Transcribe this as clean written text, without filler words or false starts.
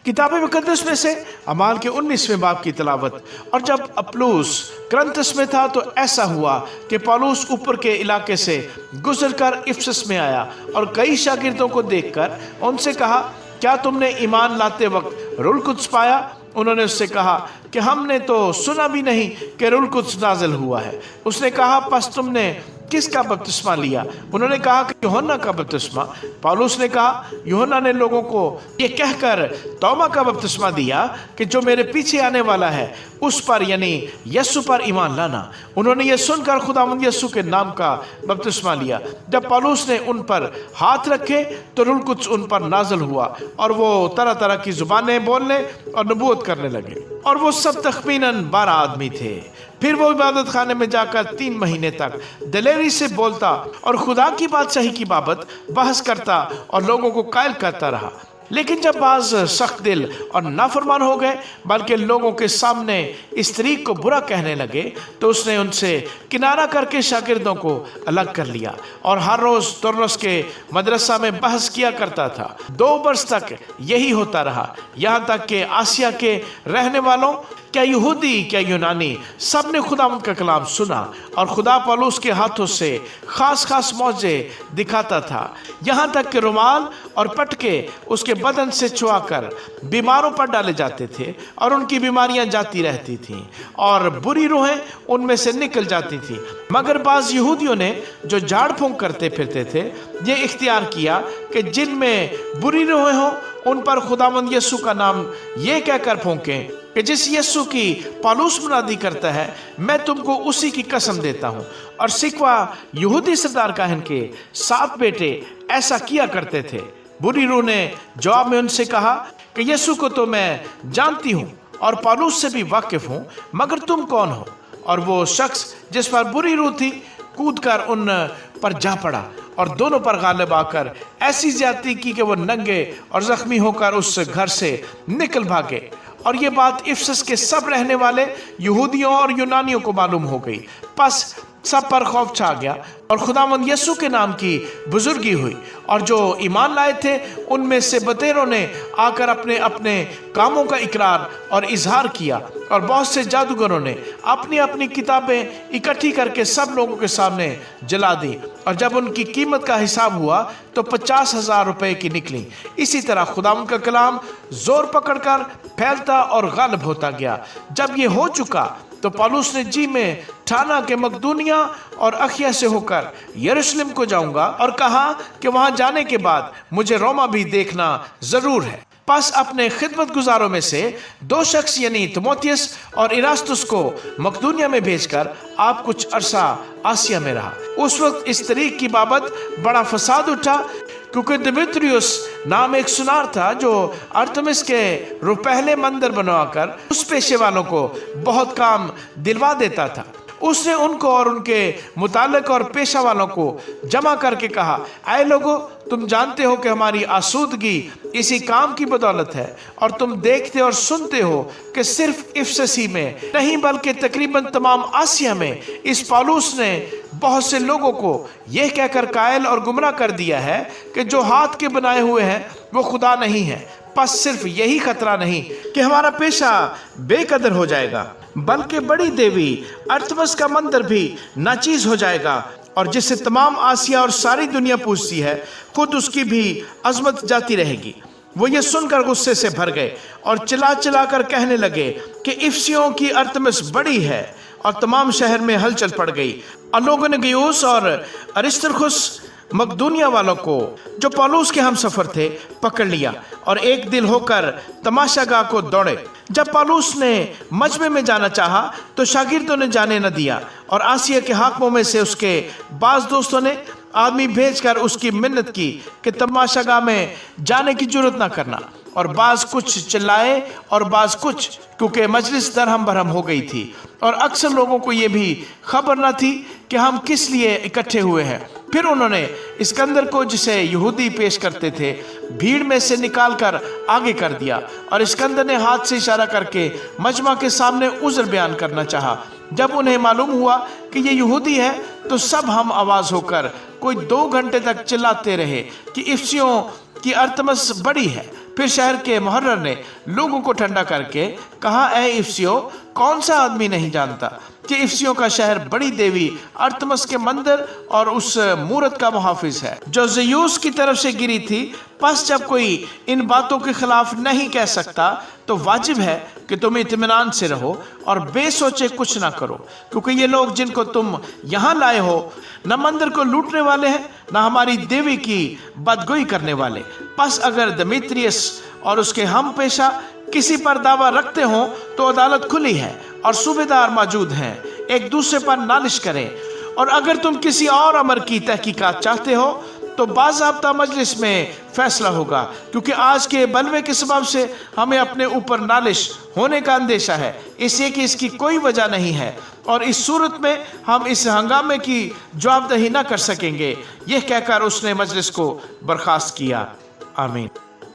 किताब मुकद्दस में से अमाल के 19वें बाब की तिलावत। और जब अपुल्लोस करंथस में था तो ऐसा हुआ कि पौलुस ऊपर के इलाके से गुजरकर इफिसस में आया और कई शागिर्दों को देखकर उनसे कहा, क्या तुमने ईमान लाते वक्त रूह कुद्स पाया? उन्होंने उससे कहा कि हमने तो सुना भी नहीं कि रूह कुद्स नाज़िल हुआ है। उसने कहा, बस तुमने किसका बपतिस्मा लिया? उन्होंने कहा कि यूहन्ना का बपतिस्मा। पौलुस ने कहा, यूहन्ना ने लोगों को ये कहकर तौबा का बपतिस्मा दिया कि जो मेरे पीछे आने वाला है उस पर यानी यीशु पर ईमान लाना। उन्होंने ये सुनकर खुदावंद यीशु के नाम का बपतिस्मा लिया। जब पौलुस ने उन पर हाथ रखे तो रूह कुद्स उन पर नाज़िल हुआ और वो तरह तरह की जुबानें बोलने और नबूवत करने लगे। और वो सब तखमीनन 12 आदमी थे। फिर वो इबादत खाने में जाकर 3 महीने तक दिलेरी से बोलता और खुदा की बादशाही की बाबत बहस करता और लोगों को कायल करता रहा। लेकिन जब बाज सख्त दिल और नाफरमान हो गए बल्कि लोगों के सामने इस तरीक को बुरा कहने लगे तो उसने उनसे किनारा करके शागिर्दों को अलग कर लिया और हर रोज़ तुरनस के मदरसा में बहस किया करता था। 2 वर्ष तक यही होता रहा, यहाँ तक कि आसिया के रहने वालों, क्या यहूदी क्या यूनानी, सब ने खुदावंद का कलाम सुना और खुदा पौलुस के हाथों से खास खास मौजे दिखाता था। यहाँ तक कि रुमाल और पटके उसके बदन से छुआकर बीमारों पर डाले जाते थे और उनकी बीमारियां जाती रहती थीं और बुरी रूहें उनमें से निकल जाती थीं। मगर बाज़ यहूदियों ने जो झाड़ फूंक करते फिरते थे ये इख्तियार किया कि जिनमें बुरी रूहें हों उन पर खुदावंद यीशु का नाम ये कहकर फूंकें कि जिस यीशु की पौलुस मुनादी करता है, मैं तुमको उसी की कसम देता हूँ। और सिकवा यहूदी सरदार काहन के 7 बेटे ऐसा किया करते थे। बुरी रूह ने जवाब में उनसे कहा कि यीशु को तो मैं जानती हूँ और पौलुस से भी वाकिफ हूँ, मगर तुम कौन हो? और वो शख्स जिस पर बुरी रूह थी कूदकर उन पर जा पड़ा और दोनों पर गालिब आकर ऐसी ज्यादती की कि वो नंगे और जख्मी होकर उस घर से निकल भागे। और ये बात इफिसस के सब रहने वाले यहूदियों और यूनानियों को मालूम हो गई। बस सब पर खौफ छा गया और खुदावंद यीशु के नाम की बुजुर्गी हुई। और जो ईमान लाए थे उनमें से बतेरों ने आकर अपने अपने कामों का इकरार और इजहार किया और बहुत से जादूगरों ने अपनी अपनी किताबें इकट्ठी करके सब लोगों के सामने जला दी। और जब उनकी कीमत का हिसाब हुआ तो 50,000 रुपए की निकली। इसी तरह खुदावंद का कलाम जोर पकड़कर फैलता और गालिब होता गया। जब ये हो चुका तो पौलुस ने जी में ठाना कि मकदूनिया और अखिया से होकर यरूशलेम को जाऊंगा और कहा कि वहां जाने के बाद मुझे रोमा भी देखना जरूर है। पास अपने खिदमत गुजारों में से 2 शख्स यानी तिमोथियस और इरास्तुस को मकदूनिया में भेजकर आप कुछ अरसा आसिया में रहा। उस वक्त इस तरीक की बाबत बड़ा फसाद उठा क्योंकि दिमेत्रियुस नाम एक सुनार था जो अर्थमिस के रुपहले मंदिर बनवाकर उस पेशे वालों को बहुत काम दिलवा देता था। उसने उनको और उनके मुतालिक और पेशा वालों को जमा करके कहा, आए लोगों, तुम जानते हो कि हमारी आसूदगी इसी काम की बदौलत है और तुम देखते और सुनते हो कि सिर्फ इफिसस में नहीं बल्कि तकरीबन तमाम आसिया में इस पौलुस ने बहुत से लोगों को यह कहकर कायल और गुमराह कर दिया है कि जो हाथ के बनाए हुए हैं वो खुदा नहीं है। बस सिर्फ यही खतरा नहीं कि हमारा पेशा बेकदर हो जाएगा बल्कि बड़ी देवी अर्थमस का मंदिर भी नाचीज हो जाएगा और जिससे तमाम आसिया और सारी दुनिया पूजती है खुद उसकी भी अजमत जाती रहेगी। वो ये सुनकर गुस्से से भर गए और चिल्ला चिल्ला कर कहने लगे कि इफिसियों की अर्थमस बड़ी है और तमाम शहर में हलचल पड़ गई। और लोगों ने गयुस और अरिस्तर्खुस मकदूनिया वालों को जो पौलुस के हम सफर थे पकड़ लिया और एक दिल होकर तमाशागाह को दौड़े। जब पौलुस ने मजमे में जाना चाहा तो शागिर्दों ने जाने न दिया और आसिया के हाकिमों में से उसके बाज दोस्तों ने आदमी भेजकर उसकी मिन्नत की कि तमाशागाह में जाने की जरूरत ना करना। और बाज कुछ चिल्लाए और बाज कुछ, क्योंकि मजलिस दरहम बरहम हो गई थी और अक्सर लोगों को ये भी खबर न थी कि हम किस लिए इकट्ठे हुए हैं। फिर उन्होंने इस्कंदर को, जिसे यहूदी पेश करते थे, भीड़ में से निकालकर आगे कर दिया और इस्कंदर ने हाथ से इशारा करके मजमा के सामने उज़्र बयान करना चाहा। जब उन्हें मालूम हुआ कि ये यहूदी है तो सब हम आवाज़ होकर कोई 2 घंटे तक चिल्लाते रहे कि इफिसियों की अर्थमस बड़ी है। फिर शहर के मुहर्रर ने लोगों को ठंडा करके कहा, ए इफसियों, कौन सा आदमी नहीं जानता कि इफसियों का शहर बड़ी देवी अर्थमस के मंदिर और उस मूरत का मुहाफिज है जो ज़ेउस की तरफ से गिरी थी। बस जब कोई इन बातों के खिलाफ नहीं कह सकता तो वाजिब है कि तुम इत्मीनान से रहो और बेसोचे कुछ ना करो, क्योंकि ये लोग जिनको तुम यहाँ लाए हो न मंदिर को लूटने वाले हैं न हमारी देवी की बदगोई करने वाले। बस अगर दमित्रियस और उसके हम पेशा किसी पर दावा रखते हो तो अदालत खुली है और सूबेदार मौजूद हैं, एक दूसरे पर नालिश करें। और अगर तुम किसी और अमर की तहकीकात चाहते हो तो बाज़ाब्ता मजलिस में फैसला होगा, क्योंकि आज के बलवे के सबब से हमें अपने ऊपर नालिश होने का अंदेशा है, इसलिए कि इसकी कोई वजह नहीं है और इस सूरत में हम इस हंगामे की जवाबदेही न कर सकेंगे। यह कहकर उसने मजलिस को बर्खास्त किया। आमीन।